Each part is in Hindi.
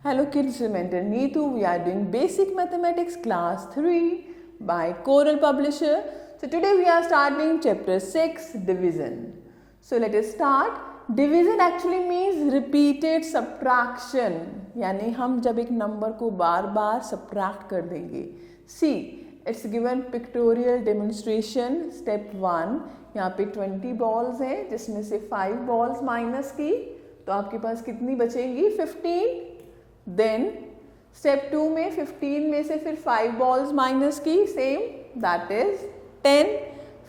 Hello kids, mentor Neetu. We are doing Basic Mathematics Class 3 by Coral Publisher. So today we are starting Chapter 6, Division. So let us start. Division actually means repeated subtraction. यानी हम जब एक नंबर को बार बार subtract कर देंगे. See, it's given pictorial demonstration. Step 1. यहाँ पे 20 balls हैं जिसमें से 5 balls माइनस की तो आपके पास कितनी बचेंगी 15. देन स्टेप 2 में 15 में से फिर 5 बॉल्स माइनस की सेम दैट इज 10.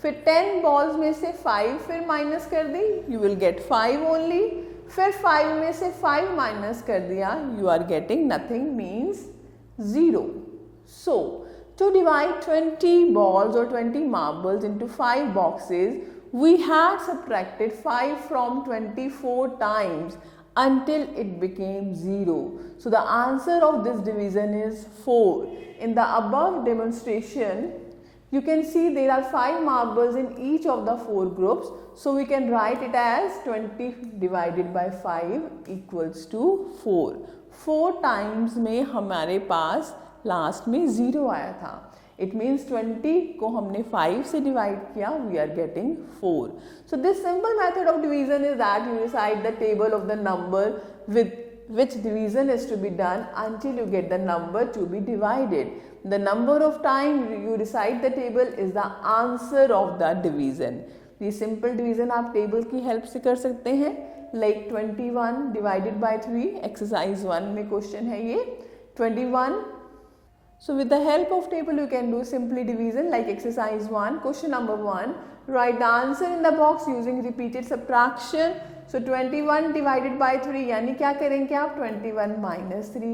फिर 10 बॉल्स में से 5 फिर माइनस कर दी यू विल गेट 5 ओनली. फिर 5 में से 5 माइनस कर दिया you are getting nothing means 0. So to divide 20 balls or 20 marbles into 5 boxes, we had subtracted 5 from 24 times until it became 0. So the answer of this division is 4. In the above demonstration, you can see there are 5 marbles in each of the 4 groups. So we can write it as 20 divided by 5 equals to 4. 4 times में हमारे पास लास्ट में 0 आया था. इट मीन्स 20 को हमने 5 से डिवाइड किया we are getting 4. So this simple method of division is that you decide the table of the number with which division is to be done until you get the number to be divided. The number of time you decide the table is the answer of the division. ये simple division आप टेबल की हेल्प से कर सकते हैं. Like 21 divided by 3 exercise 1 में क्वेश्चन है ये 21. So with the help of table you can do simply division like exercise 1. Question number 1. Write the answer in the box using repeated subtraction. So 21 divided by 3 यानी क्या करेंगे आप 21 minus 3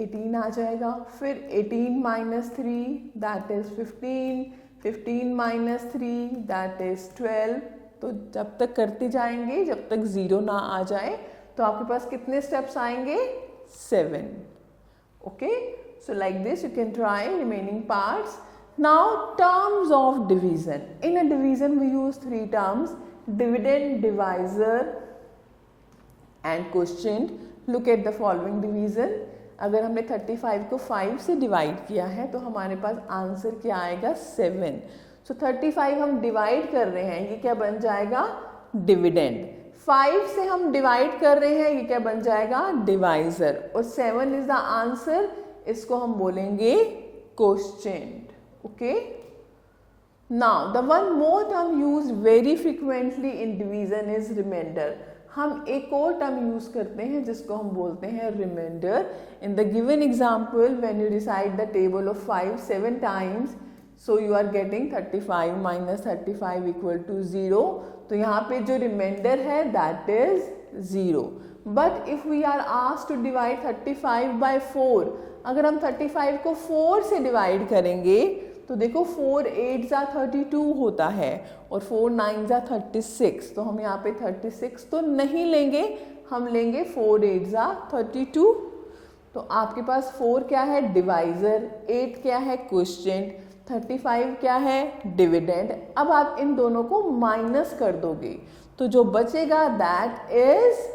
18 आ जाएगा. फिर 18 minus 3 that is 15. 15 minus 3 that is 12. तो जब तक करते जाएंगे जब तक 0 ना आ जाए तो आपके पास कितने steps आएंगे 7. Okay. So like this you can try remaining parts. Now terms of division. In a division we use 3 terms: dividend, divisor and quotient. Look at the following division. अगर हमने 35 को 5 से डिवाइड किया है तो हमारे पास आंसर क्या आएगा 7. So 35 हम डिवाइड कर रहे हैं ये क्या बन जाएगा डिविडेंड. 5 से हम डिवाइड कर रहे हैं ये क्या बन जाएगा डिवाइजर. और 7 इज द आंसर. इसको हम बोलेंगे quotient. Okay. Now the one more term use very frequently in division is remainder. हम एक और टर्म यूज करते हैं जिसको हम बोलते हैं remainder. In the given example when you decide the table of 5 7 times so you are getting 35 minus 35 equal to 0. तो यहाँ पे जो रिमाइंडर है that is 0. But if we are asked to divide 35 by 4, अगर हम 35 को 4 से डिवाइड करेंगे तो देखो 4 8 जा 32 होता है और 4 9 जा 36. तो हम यहाँ पे 36 तो नहीं लेंगे हम लेंगे 4 8 जा 32. तो आपके पास 4 क्या है डिवाइजर, 8 क्या है क्वोशिएंट, 35 क्या है डिविडेंड. अब आप इन दोनों को माइनस कर दोगे तो जो बचेगा that is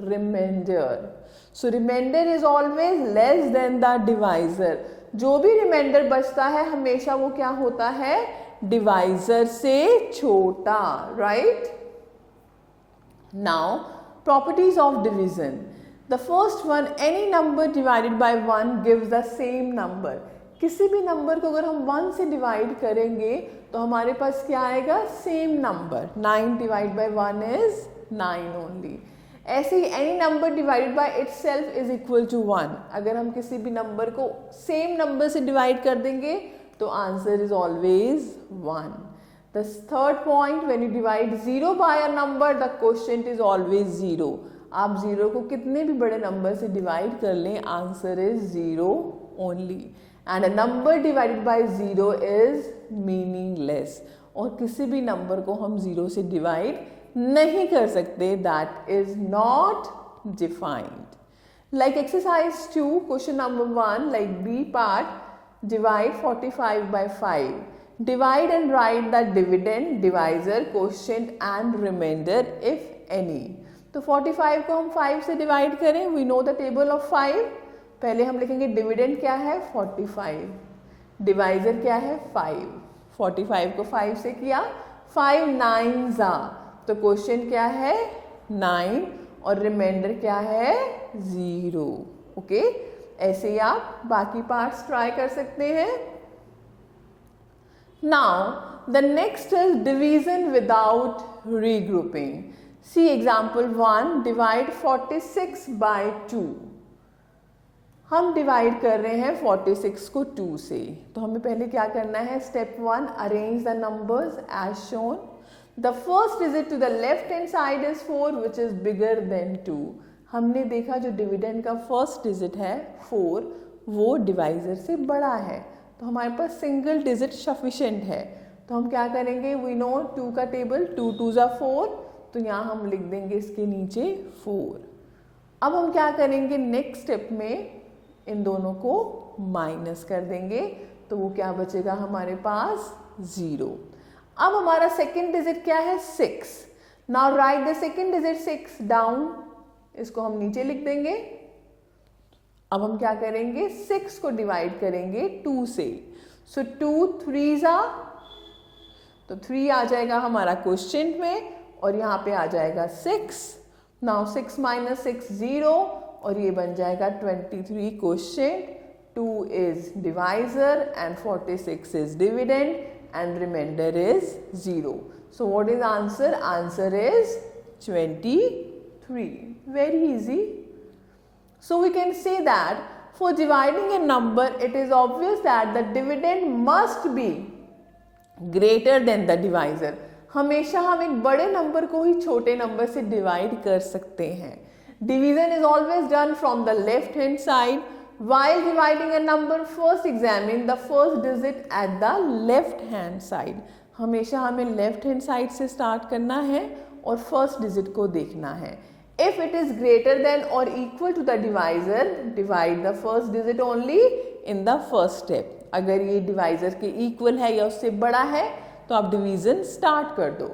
remainder. So remainder is always less than the divisor. जो भी रिमाइंडर बचता है हमेशा वो क्या होता है डिवाइजर से छोटा. Right. Now properties of division. The first one any number divided bye 1 gives the same number. किसी भी नंबर को अगर हम 1 से डिवाइड करेंगे तो हमारे पास क्या आएगा same number. 9 divide by 1 is 9 only. ऐसे ही any number divided by itself is equal to 1. अगर हम किसी भी नंबर को सेम नंबर से डिवाइड कर देंगे तो answer is always 1. The third point when you divide 0 by a number the quotient is always 0. आप 0 को कितने भी बड़े नंबर से डिवाइड कर लें answer is 0 only. And a number divided bye 0 is meaningless. और किसी भी नंबर को हम 0 से डिवाइड नहीं कर सकते that is not defined. Like exercise 2 question number 1 like B part divide 45 by 5. Divide and write the dividend, divisor, quotient and remainder if any. तो 45 को हम 5 से डिवाइड करें, we know the table of 5। पहले हम लिखेंगे डिविडेंड क्या है 45, डिवाइजर क्या है 5। 45 को 5 से किया, 5 9 तो क्वेश्चन क्या है 9 और रिमाइंडर क्या है 0। ओके, ऐसे ही आप बाकी पार्ट्स ट्राई कर सकते हैं। Now the next is division without regrouping. See example 1, divide 46 by 2। हम डिवाइड कर रहे हैं 46 को 2 से, तो हमें पहले क्या करना है, step 1, arrange the numbers as shown. The first digit to the left hand side is 4 which is bigger than 2। हमने देखा जो डिविडेंड का फर्स्ट डिजिट है 4 वो डिवाइजर से बड़ा है, तो हमारे पास सिंगल डिजिट सफिशिएंट है। तो हम क्या करेंगे, वी नो 2 का टेबल, 2 2 4, तो यहाँ हम लिख देंगे इसके नीचे 4। अब हम क्या करेंगे, नेक्स्ट स्टेप में इन दोनों को माइनस कर देंगे, तो वो क्या बचेगा हमारे पास 0। अब हमारा सेकेंड डिजिट क्या है 6। Now right the second digit 6 down, इसको हम नीचे लिख देंगे। अब हम क्या करेंगे, 6 को डिवाइड करेंगे 2 से, सो 2 3 तो 3 आ जाएगा हमारा क्वेश्चन में और यहाँ पे आ जाएगा 6। नाउ 6 - 6 0 और ये बन जाएगा 23 question. 2 is divisor and 46 is dividend and remainder is 0। So what is answer, answer is 23। Very easy. So we can say that for dividing a number, it is obvious that the dividend must be greater than the divisor. हमेशा हम एक बड़े नंबर को ही छोटे नंबर से डिवाइड कर सकते हैं। Division is always done from the left hand side. While dividing a number, first examine the first digit at the left hand side. हमेशा हमें लेफ्ट हैंड साइड से स्टार्ट करना है और फर्स्ट डिजिट को देखना है। If it is greater than or equal to the divisor, divide the first digit only in the first step. अगर ये डिवाइजर के इक्वल है या उससे बड़ा है तो आप डिवीजन स्टार्ट कर दो।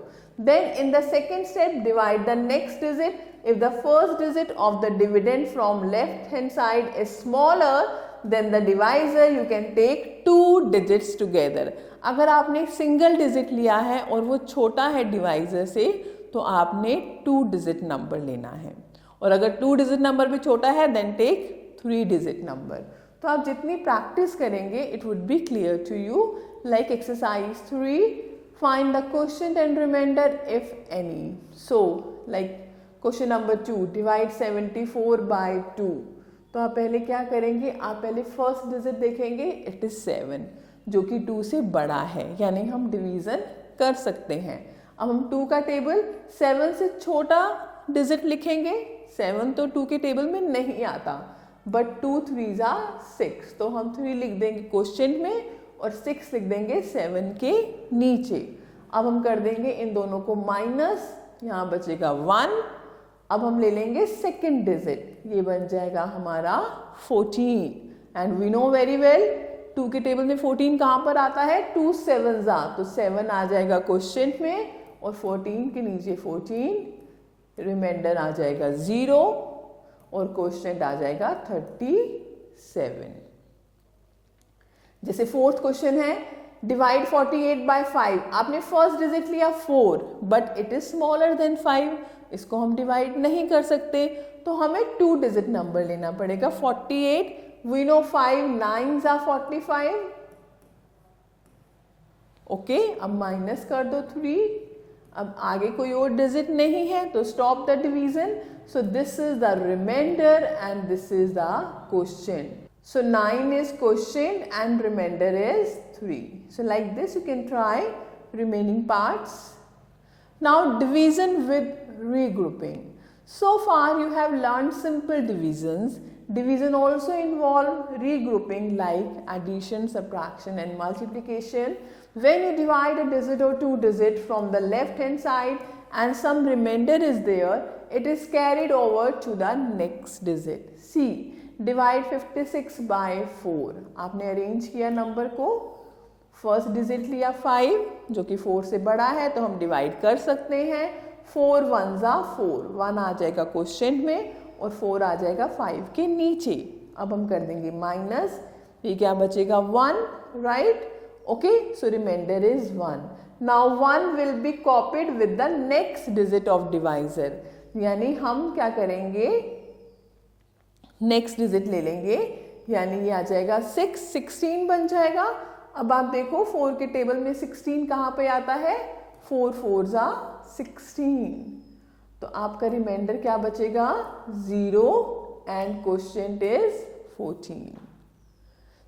Then in the second step, divide the next digit. If the first digit of the dividend from left hand side is smaller than the divisor, you can take 2 digits together. अगर आपने सिंगल डिजिट लिया है और वो छोटा है डिवाइजर से, तो आपने 2 डिजिट नंबर लेना है, और अगर 2 डिजिट नंबर भी छोटा है देन टेक 3 डिजिट नंबर। तो आप जितनी प्रैक्टिस करेंगे it would be clear to you. Like exercise 3, find the quotient and remainder if any. So like question number 2, divide 74 by 2। तो आप पहले क्या करेंगे, आप पहले फर्स्ट डिजिट देखेंगे, इट इज 7 जो कि 2 से बड़ा है, यानी हम डिवीजन कर सकते हैं। अब हम 2 का टेबल 7 से छोटा डिजिट लिखेंगे। 7 तो 2 के टेबल में नहीं आता, बट 2 3 6, तो हम 3 लिख देंगे क्वेश्चन में और 6 लिख देंगे 7 के नीचे। अब हम कर देंगे इन दोनों को माइनस, यहाँ बचेगा 1। अब हम ले लेंगे सेकेंड डिजिट, ये बन जाएगा हमारा 14 and we know very well 2 के टेबल में 14 कहाँ पर आता है, 2 7 तो 7 आ जाएगा क्वेश्चन में और 14 के नीचे 14, रिमाइंडर आ जाएगा 0 और क्वेश्चन आ जाएगा 37। जैसे फोर्थ क्वेश्चन है, डिवाइड 48 बाय 5। आपने फर्स्ट डिजिट लिया 4 but it is smaller than 5, इसको हम डिवाइड नहीं कर सकते, तो हमें 2 डिजिट नंबर लेना पड़ेगा। 48 वी नो 5 9 45। ओके, अब माइनस कर दो 3। अब आगे कोई और डिजिट नहीं है तो stop the division. So this is the remainder and this is the question. सो 9 is question and remainder is 3. So like this you can try remaining parts. Now division with regrouping. So far you have learned simple divisions. Division also involve regrouping like addition, subtraction and multiplication. When you divide a digit or 2 digits from the left hand side and some remainder is there, it is carried over to the next digit. See, divide 56 by 4. आपने अरेंज किया नंबर को, फर्स्ट डिजिट लिया 5 जो कि 4 से बड़ा है तो हम डिवाइड कर सकते हैं। 4 1 ज़ा 4, 1 आ जाएगा क्वेश्चन में और 4 आ जाएगा 5 के नीचे। अब हम कर देंगे माइनस, ये क्या बचेगा 1, right? Okay, so remainder is 1। Now 1 will be copied with the next digit of divisor, यानी हम क्या करेंगे, नेक्स्ट डिजिट ले लेंगे, यानी ये आ जाएगा 6, 16 बन जाएगा। अब आप देखो 4 के टेबल में 16 कहाँ पे आता है, 4 4 ज़ा 16, तो आपका रिमाइंडर क्या बचेगा 0 and question is 14।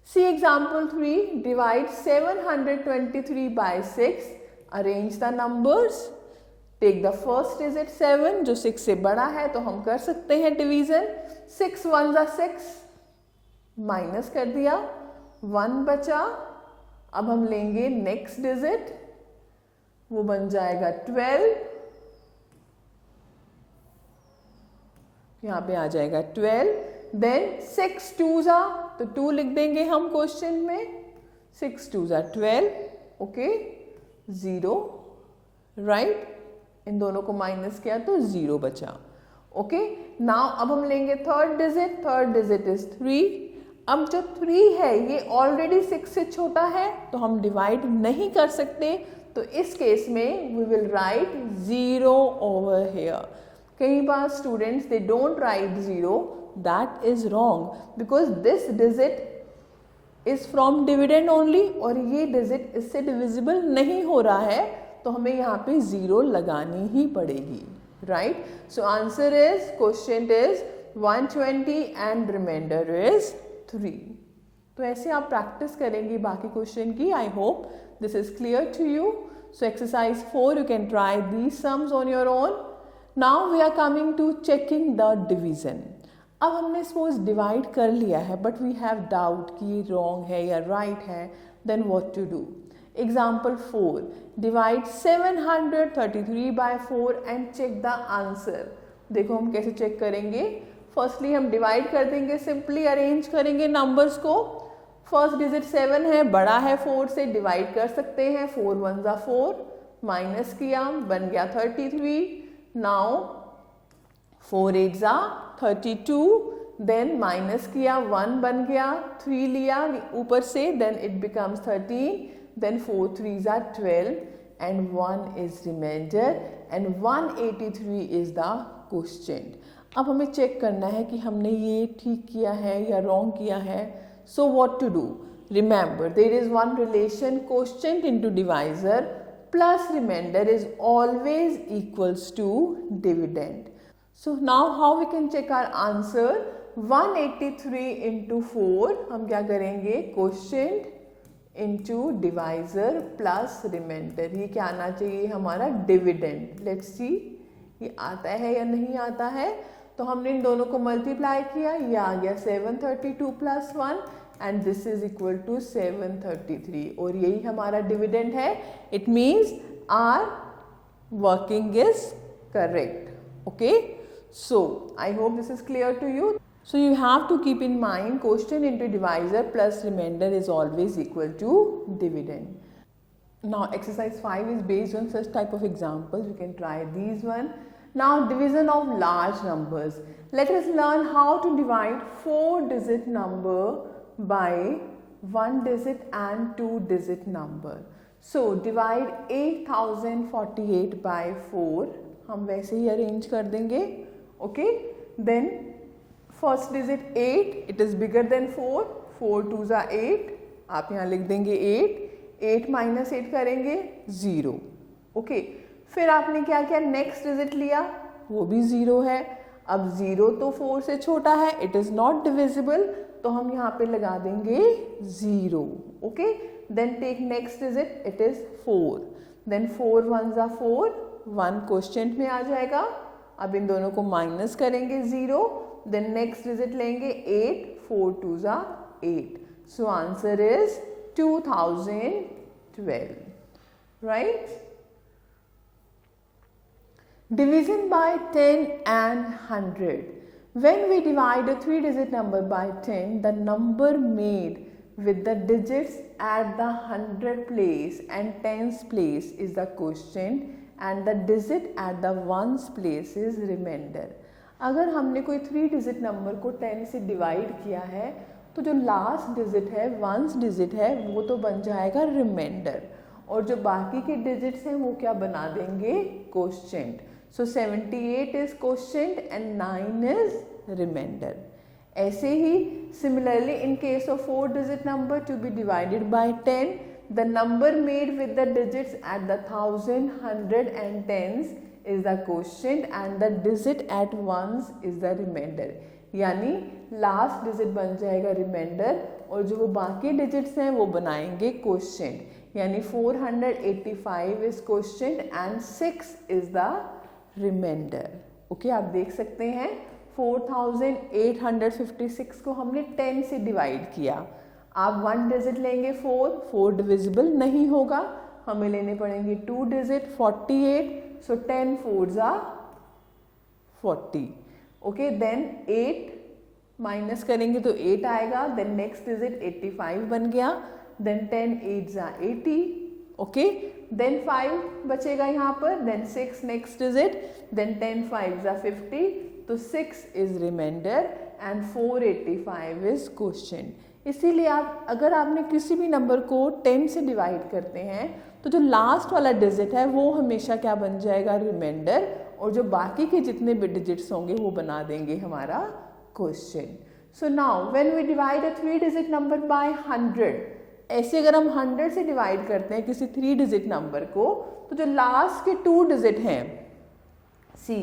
See example 3, divide 723 by 6, arrange the numbers, take the first digit 7 जो 6 से बड़ा है तो हम कर सकते हैं डिवीजन। 6 1 ज़ा 6, माइनस कर दिया, 1 बचा। अब हम लेंगे नेक्स्ट डिजिट, वो बन जाएगा 12, यहां पे आ जाएगा 12। देन 6 2 ज़ा, तो 2 लिख देंगे हम क्वेश्चन में, 6 2 ज़ा 12, ओके 0, राइट? इन दोनों को माइनस किया तो 0 बचा, ओके। नाउ अब हम लेंगे थर्ड डिजिट इज 3। अब जो 3 है ये ऑलरेडी 6 से छोटा है तो हम डिवाइड नहीं कर सकते, तो इस केस में we will write 0 over here. कई बार students they don't write 0, that is wrong because this digit is from dividend only और ये डिजिट इससे डिविजिबल नहीं हो रहा है, तो हमें यहाँ पे 0 लगानी ही पड़ेगी, right? So answer is, question is 120 and remainder is 3। तो ऐसे आप प्रैक्टिस करेंगे बाकी क्वेश्चन की। I hope this is clear to you. So exercise 4 you can try these sums on your own. Now we are coming to checking the division. अब हमने सपोज डिवाइड कर लिया है बट वी हैव डाउट कि ये रॉन्ग है या राइट है, then what to do? Example 4, divide 733 by 4 and check the answer. देखो हम कैसे चेक करेंगे। फर्स्टली हम डिवाइड कर देंगे, सिंपली अरेंज करेंगे नंबर्स को। फर्स्ट डिजिट 7 है, बड़ा है 4 से, डिवाइड कर सकते हैं। 4 1 ज़ा 4, माइनस किया, बन गया 33। नाउ 4 8 ज़ा 32, देन माइनस किया, 1 बन गया, 3 लिया ऊपर से, then it becomes 13, then 4 3 are 12 and 1 is remainder and 183 is the quotient। अब हमें चेक करना है कि हमने ये ठीक किया है या रॉन्ग किया है। So what to do? Remember there is one relation, quotient into divisor plus remainder is always equals to dividend। So now how we can check our answer? 183 into 4 हम क्या करेंगे, quotient into divisor plus remainder, ये क्या आना चाहिए हमारा, डिविडेंड। लेट्स सी ये आता है या नहीं आता है। तो हमने इन दोनों को मल्टीप्लाई किया, ये आ गया 732 plus 1 and this is equal to 733 और यही हमारा डिविडेंड है। It means are working is correct, okay. So I hope this is clear to you. So you have to keep in mind quotient into divisor plus remainder is always equal to dividend. Now exercise 5 is based on such type of examples. You can try these one. Now division of large numbers. Let us learn how to divide 4-digit number by 1-digit and 2-digit number. So divide 8048 by 4. हम वैसे ही अरेंज कर देंगे, okay? Then first digit 8, it is bigger then 4, 4 2 ज़ा 8, आप यहाँ लिख देंगे 8, 8 माइनस 8 करेंगे 0, ओके। फिर आपने क्या किया, नेक्स्ट डिजिट लिया, वो भी 0 है। अब 0 तो 4 से छोटा है, इट इज नॉट डिविजिबल, तो हम यहाँ पे लगा देंगे 0, okay. Then take next digit, it is 4, then 4 1 ज़ा 4, 1 क्वेश्चन में आ जाएगा। अब इन दोनों को माइनस करेंगे 0, then next digit लेंगे 8, 4 2 ज़ा 8, so answer is 2012, right? Division by 10 and 100. When we divide a 3-digit number by 10, the number made with the digits at the 100 place and 10s place is the quotient and the digit at the ones place is remainder. अगर हमने कोई 3 डिजिट नंबर को 10 से डिवाइड किया है तो जो लास्ट डिजिट है, वंस डिजिट है, वो तो बन जाएगा रिमाइंडर और जो बाकी के डिजिट्स हैं वो क्या बना देंगे, quotient. So 78 is quotient and 9 is remainder. ऐसे ही similarly in case of 4 digit number to be divided by 10, the number made with the digits at the 1000, 100 and tens is the quotient and the digit at ones is the remainder. यानी लास्ट डिजिट बन जाएगा रिमाइंडर और जो वो बाकी डिजिट्स हैं वो बनाएंगे क्वोशिएंट. यानी 485 is quotient and 6 is the remainder. Okay, आप देख सकते हैं 4856 को हमने 10 से डिवाइड किया. आप 1 डिजिट लेंगे 4 डिविजिबल नहीं होगा, हमें लेने पड़ेंगे 2 डिजिट 48. सो 10 4s are 40. Okay, then 8 minus करेंगे तो 8 आएगा. देन नेक्स्ट डिजिट 85 बन गया. Then 10 8s are 80. Okay, then 5 बचेगा यहाँ पर. Then 6 next digit. Then 10 5s are 50. तो 6 is remainder and 485 is quotient. इसीलिए आप अगर आपने किसी भी नंबर को 10 से डिवाइड करते हैं तो जो लास्ट वाला डिजिट है वो हमेशा क्या बन जाएगा, रिमाइंडर, और जो बाकी के जितने भी डिजिट्स होंगे वो बना देंगे हमारा quotient. So now when we divide a 3 digit number by 100, ऐसे अगर हम 100 से डिवाइड करते हैं किसी 3 डिजिट नंबर को तो जो लास्ट के 2 डिजिट हैं, see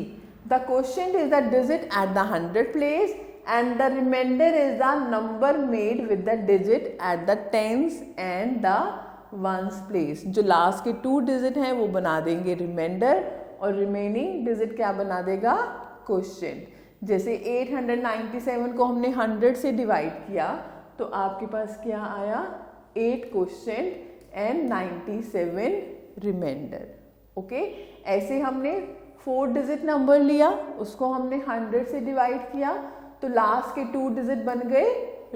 the quotient is the digit at the 100 place and the remainder is the number made with the digit at the tens and the ones place. जो लास्ट के 2 डिजिट हैं वो बना देंगे रिमाइंडर और रिमेनिंग डिजिट क्या बना देगा, क्वोशिएंट. जैसे 897 को हमने 100 से डिवाइड किया तो आपके पास क्या आया, 8 क्वोशिएंट एंड 97 रिमाइंडर. ओके, ऐसे हमने 4 डिजिट नंबर लिया, उसको हमने 100 से डिवाइड किया तो लास्ट के 2 डिजिट बन गए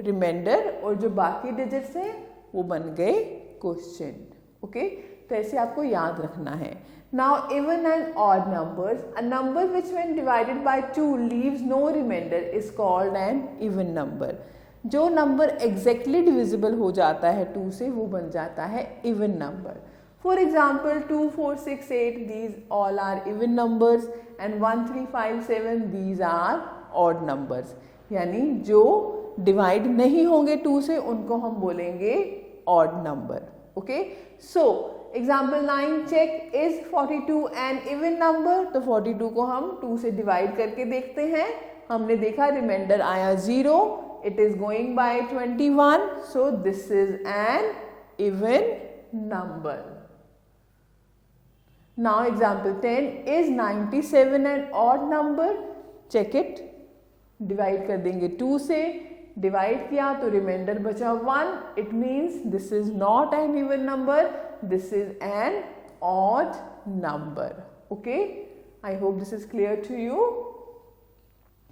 रिमाइंडर और जो बाकी डिजिट्स हैं वो बन गए क्वोशिएंट. ओके, तो ऐसे आपको याद रखना है. Now even and odd numbers, a number which when divided by 2 leaves no remainder is called an even number. जो नंबर एग्जैक्टली डिविजिबल हो जाता है 2 से वो बन जाता है even number. For example 2 4 6 8 these all are even numbers and 1 3 5 7 these are odd numbers. यानी जो डिवाइड नहीं होंगे 2 से उनको हम बोलेंगे odd number. Okay, so example 9, check is 42 an even number. तो 42 को हम 2 से डिवाइड करके देखते हैं. हमने देखा रिमाइंडर आया 0, it is going by 21, so this is an even number. Now example 10, is 97 an odd number. Check it, divide कर देंगे 2 से, डिवाइड किया तो रिमाइंडर बचा 1. It means this is not an even number, this is an odd number. Okay, I hope this is clear to you.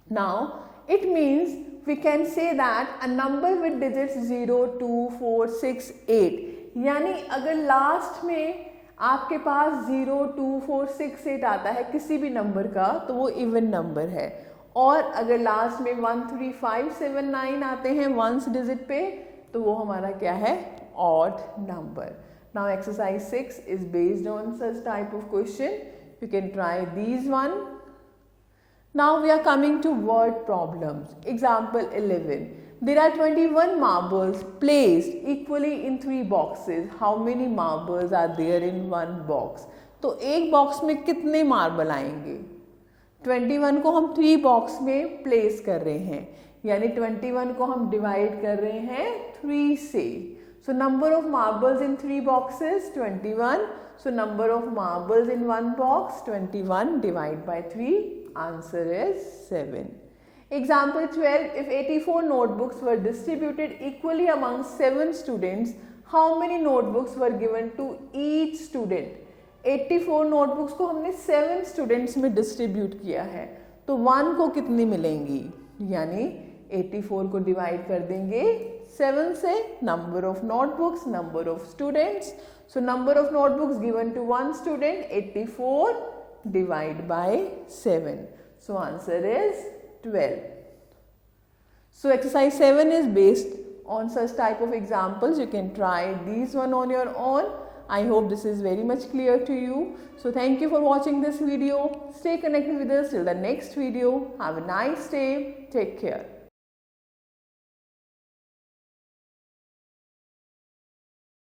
Now it means we can say that a number with digits 0 2 4 6 8. यानी अगर लास्ट में आपके पास 0 2 4 6 8 आता है किसी भी नंबर का तो वो इवन नंबर है. और अगर लास्ट में 1 3 5 7 9 आते हैं वंस डिजिट पे तो वो हमारा क्या है, odd number. Now exercise 6 is based on such type of question. You can try these one. Now we are coming to word problems. Example 11, there are 21 marbles placed equally in 3 boxes. How many marbles are there in one box? तो एक बॉक्स में कितने मार्बल आएंगे. 21 को हम 3 बॉक्स में प्लेस कर रहे हैं, यानी 21 को हम डिवाइड कर रहे हैं 3 से. So number of marbles in 3 boxes 21. So number of marbles in 1 box 21 divide by 3. Answer is 7. Example 12, if 84 notebooks were distributed equally among 7 students, how many notebooks were given to each student? 84 notebooks को हमने 7 स्टूडेंट्स में डिस्ट्रीब्यूट किया है तो 1 को कितनी मिलेंगी, यानी 84 को डिवाइड कर देंगे 7 say number of notebooks, number of students. So number of notebooks given to one student 84 divide by 7. So answer is 12. So exercise 7 is based on such type of examples. You can try these one on your own. I hope this is very much clear to you. So thank you for watching this video. Stay connected with us till the next video. Have a nice day. Take care.